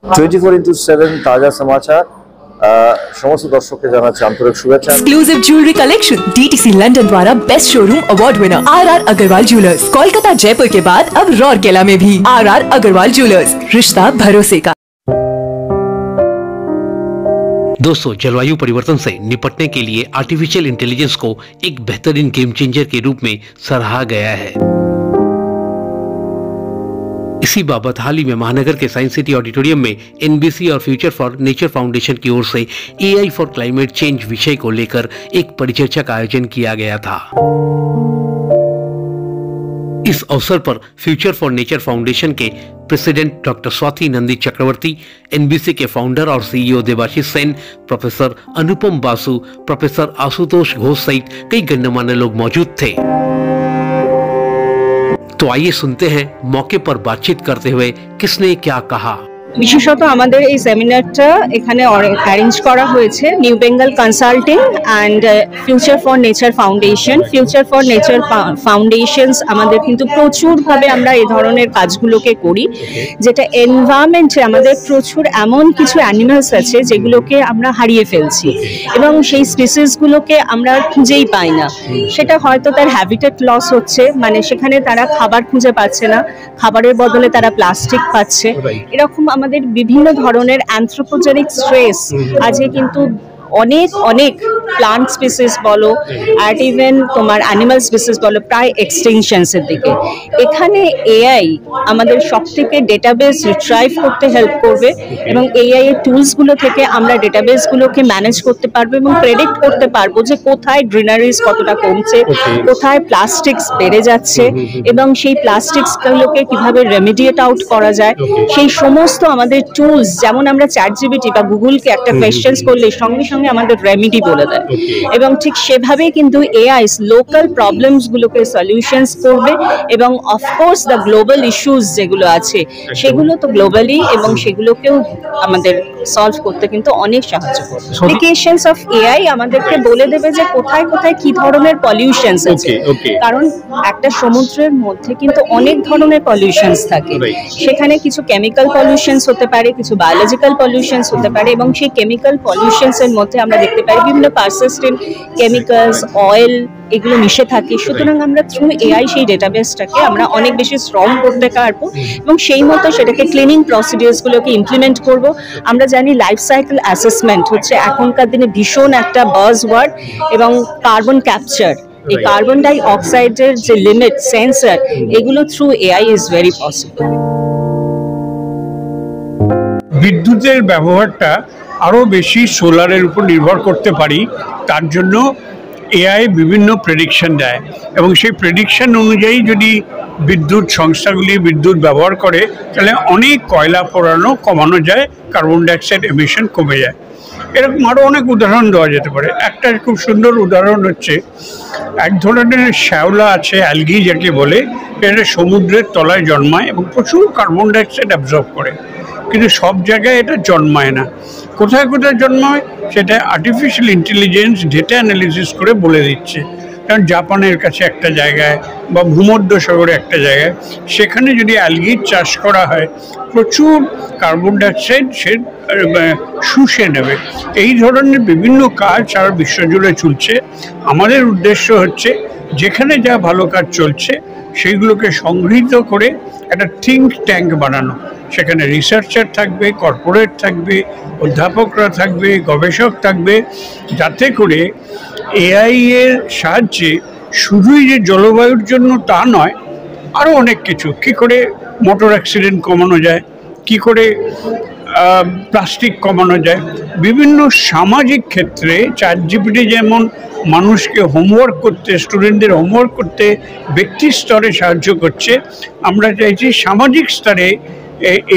24x7 ताजा समाचार समस्त दर्शक के जाना आंतरिक शुभेच्छा। Exclusive jewellery collection DTC London द्वारा best showroom award winner R Agarwal jewellers, Kolkata Jaipur के बाद अब रौरकेला में भी आर अग्रवाल ज्वेलर्स, रिश्ता भरोसे का। दोस्तों, जलवायु परिवर्तन से निपटने के लिए आर्टिफिशियल इंटेलिजेंस को एक बेहतरीन गेम चेंजर के रूप में सराहा गया है। इसी बाबत हाल ही में महानगर के साइंस सिटी ऑडिटोरियम में एनबीसी और फ्यूचर फॉर नेचर फाउंडेशन की ओर से एआई फॉर क्लाइमेट चेंज विषय को लेकर एक परिचर्चा का आयोजन किया गया था। इस अवसर पर फ्यूचर फॉर नेचर फाउंडेशन के प्रेसिडेंट डॉक्टर स्वाति नंदी चक्रवर्ती, एनबीसी के फाउंडर और सीईओ देवाशीष सेन, प्रोफेसर अनुपम बासु, प्रोफेसर आशुतोष घोष सहित कई गण्यमान्य लोग मौजूद थे। तो आइए सुनते हैं मौके पर बातचीत करते हुए किसने क्या कहा। বিশেষত আমাদের এই সেমিনারটা এখানে অ্যারেঞ্জ করা হয়েছে new Bengal consulting and future for nature foundation. Future for nature foundations আমাদের কিন্তু প্রচুরভাবে আমরা এই ধরনের কাজগুলোকে করি, যেটা এনভায়রনমেন্টে আমাদের প্রচুর এমন কিছু অ্যানিমালস আছে যেগুলোকে আমরা হারিয়ে ফেলছি এবং সেই স্পিসিসগুলোকে আমরা খুঁজেই পাই না। সেটা হয়তো তার হ্যাবিটেট লস হচ্ছে, মানে সেখানে তারা খাবার খুঁজে পাচ্ছে না, খাবারের বদলে তারা প্লাস্টিক পাচ্ছে। এরকম আমাদের বিভিন্ন ধরনের অ্যানথ্রোপোজেনিক স্ট্রেস আজকে কিন্তু অনেক অনেক প্লান্ট স্পিসিস বলো আর ইভেন তোমার অ্যানিমাল স্পিসিস বলো প্রায় এক্সটিংশনসের দিকে। এখানে এআই আমাদের সব থেকে ডেটাবেস রিট্রাইভ করতে হেল্প করবে এবং এআই এর টুলসগুলো থেকে আমরা ডেটাবেসগুলোকে ম্যানেজ করতে পারবো এবং প্রেডিক্ট করতে পারবো যে কোথায় গ্রিনারিজ কতটা কমছে, কোথায় প্লাস্টিক্স বেড়ে যাচ্ছে এবং সেই প্লাস্টিক্সগুলোকে কিভাবে রেমিডিয়েট আউট করা যায়। সেই সমস্ত আমাদের টুলস, যেমন আমরা চ্যাটজিপিটি বা গুগলকে একটা কোয়েশ্চেন্স করলে সঙ্গে সঙ্গে আমাদের রেমেডি বলে দেয় এবং ঠিক সেভাবেই কিন্তু এআই লোকাল প্রবলেমস গুলোকে সলিউশনস করবে এবং অফকোর্স দ্য গ্লোবাল ইস্যুস যেগুলো আছে সেগুলো তো গ্লোবালি এবং সেগুলোকেও আমাদের সলভ করতে কিন্তু অনেক সাহায্য করবে। অ্যাপ্লিকেশনস অফ এআই আমাদেরকে বলে দেবে যে কোথায় কোথায় কি ধরনের পলিউশনস আছে, কারণ একটা সমুদ্রের মধ্যে কিন্তু অনেক ধরনের পলিউশনস থাকে। সেখানে কিছু কেমিক্যাল পলিউশনস হতে পারে, কিছু বায়োলজিক্যাল পলিউশনস হতে পারে এবং সেই কেমিক্যাল পলিউশনস এর মধ্যে আমরা দেখতে পাই বিভিন্ন পারসিস্টেন্ট কেমিক্যালস, অয়েল এগুলো মিশে থাকে। সুতরাং আমরা থ্রু এআই সেই ডেটাবেসটাকে আমরা অনেক বেশি স্ট্রং করতে পারবো এবং সেই মতো সেটাকে ক্লিনিং প্রসিডিউরসগুলোকে ইমপ্লিমেন্ট করব। আমরা জানি লাইফ সাইকেল অ্যাসেসমেন্ট হচ্ছে এখনকার দিনে ভীষণ একটা বাজ ওয়ার্ড এবং কার্বন ক্যাপচার, এই কার্বন ডাই অক্সাইডের যে লিমিট সেন্সর, এগুলো through AI is very possible. বিদ্যুতের ব্যবহারটা আরও বেশি সোলারের উপর নির্ভর করতে পারি, তার জন্য এআই বিভিন্ন প্রেডিকশন দেয় এবং সেই প্রেডিকশন অনুযায়ী যদি বিদ্যুৎ সংস্থাগুলি বিদ্যুৎ ব্যবহার করে তাহলে অনেক কয়লা পোড়ানো কমানো যায়, কার্বন ডাইঅক্সাইড এমিশন কমে যায়। এরকম আরও অনেক উদাহরণ দেওয়া যেতে পারে। একটা খুব সুন্দর উদাহরণ হচ্ছে এক ধরনের শ্যাওলা আছে, অ্যালগি যাকে বলে, এটা সমুদ্রের তলায় জন্মায় এবং প্রচুর কার্বন ডাইঅক্সাইড অ্যাবজর্ব করে, কিন্তু সব জায়গায় এটা জন্মায় না। কোথায় কোথায় জন্মায় সেটা আর্টিফিশিয়াল ইন্টেলিজেন্স ডেটা অ্যানালিসিস করে বলে দিচ্ছে। কারণ জাপানের কাছে একটা জায়গায় বা ভূমধ্য সাগরে একটা জায়গায়, সেখানে যদি অ্যালগির চাষ করা হয় প্রচুর কার্বন ডাইঅক্সাইড সে শুষে নেবে। এই ধরনের বিভিন্ন কাজ সারা বিশ্বজুড়ে চলছে। আমাদের উদ্দেশ্য হচ্ছে যেখানে যা ভালো কাজ চলছে সেইগুলোকে সংগৃহীত করে একটা থিঙ্ক ট্যাঙ্ক বানানো। সেখানে রিসার্চার থাকবে, কর্পোরেট থাকবে, অধ্যাপকরা থাকবে, গবেষক থাকবে, যাতে করে এআই এর সাহায্যে শুধুই যে জলবায়ুর জন্য তা নয়, আরও অনেক কিছু, কী করে মোটর অ্যাক্সিডেন্ট কমানো যায়, কী করে প্লাস্টিক কমানো যায়, বিভিন্ন সামাজিক ক্ষেত্রে চ্যাটজিপিটি যেমন মানুষকে হোমওয়ার্ক করতে, স্টুডেন্টদের হোমওয়ার্ক করতে ব্যক্তি স্তরে সাহায্য করছে, আমরা চাইছি সামাজিক স্তরে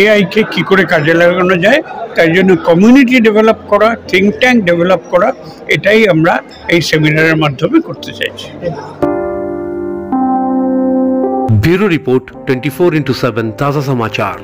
এআইকে কী করে কাজে লাগানো যায়, তাই জন্য কমিউনিটি ডেভেলপ করা, থিঙ্ক ট্যাঙ্ক ডেভেলপ করা, এটাই আমরা এই সেমিনারের মাধ্যমে করতে চাইছি। ब्यूरो रिपोर्ट 24x7 ताजा समाचार।